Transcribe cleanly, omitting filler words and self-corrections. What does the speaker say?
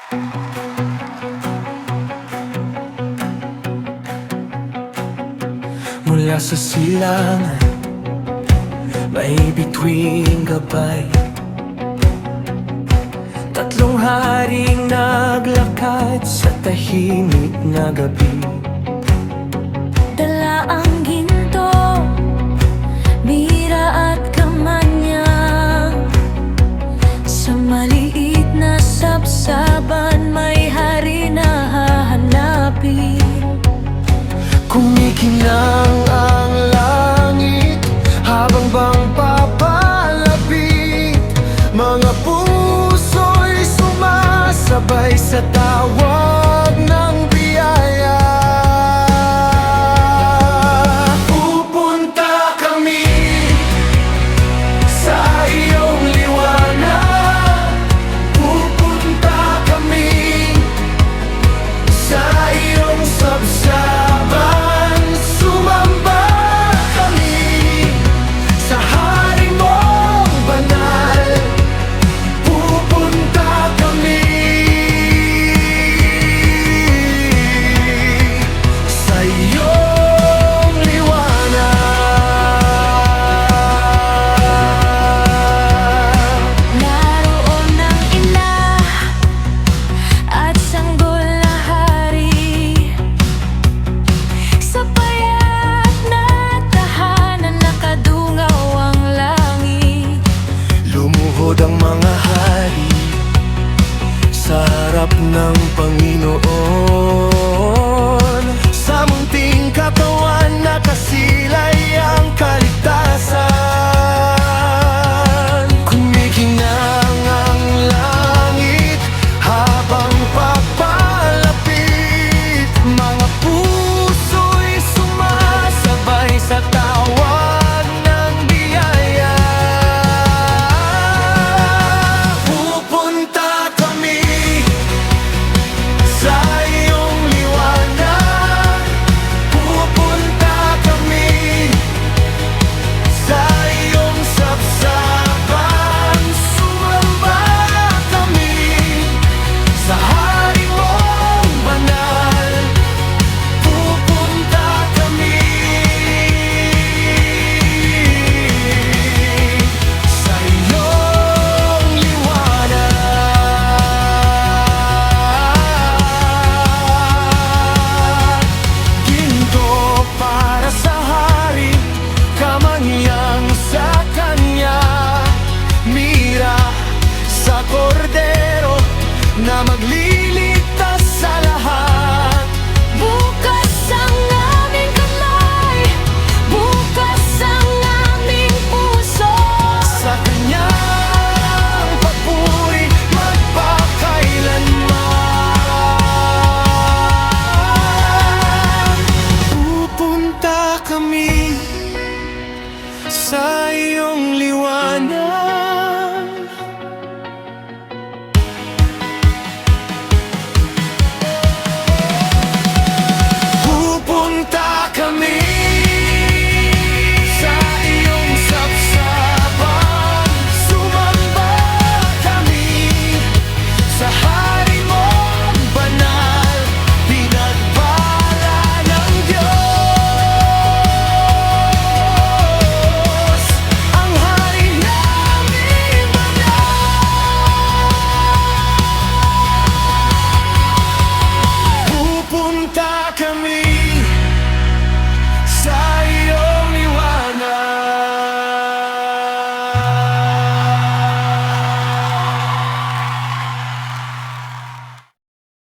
Mula sa silangan, may bituing gabay. Tatlong haring naglakad sa tahimik na gabi. Dala ang ginto, mira at kamanyang. Sa maliit na sabsaban, may hari na hahanapin. Kumikinang ang langit habang bang papalapit. Mga puso'y sumasabay sa tawag ng biyaya. Pupunta kami sa iyong liwanag. Pupunta kami sa iyong sabsaban. Sumamba kami sa hari mong banal. Pupunta kami sa iyong liwanag. Naroon ang ina at sanggol na hari, sa payat na tahanan nakadungaw ang langit. Lumuhod ang mga hari sa harap ng Panginoon. Sa munting katawan nakasilay ang kaligtasan. Kumikinang ang langit habang papalapit. Mga puso'y sumasabay sa tawag ng biyaya. Pupunta kami sa iyong liwanag. Pupunta kami sa iyong sabsaban. Sumamba kami sa hari mong banal. Pupunta kami sa iyong liwanag. Ginto para sa hari, kamangyang sa kanya. Mira sa kordero na maglinis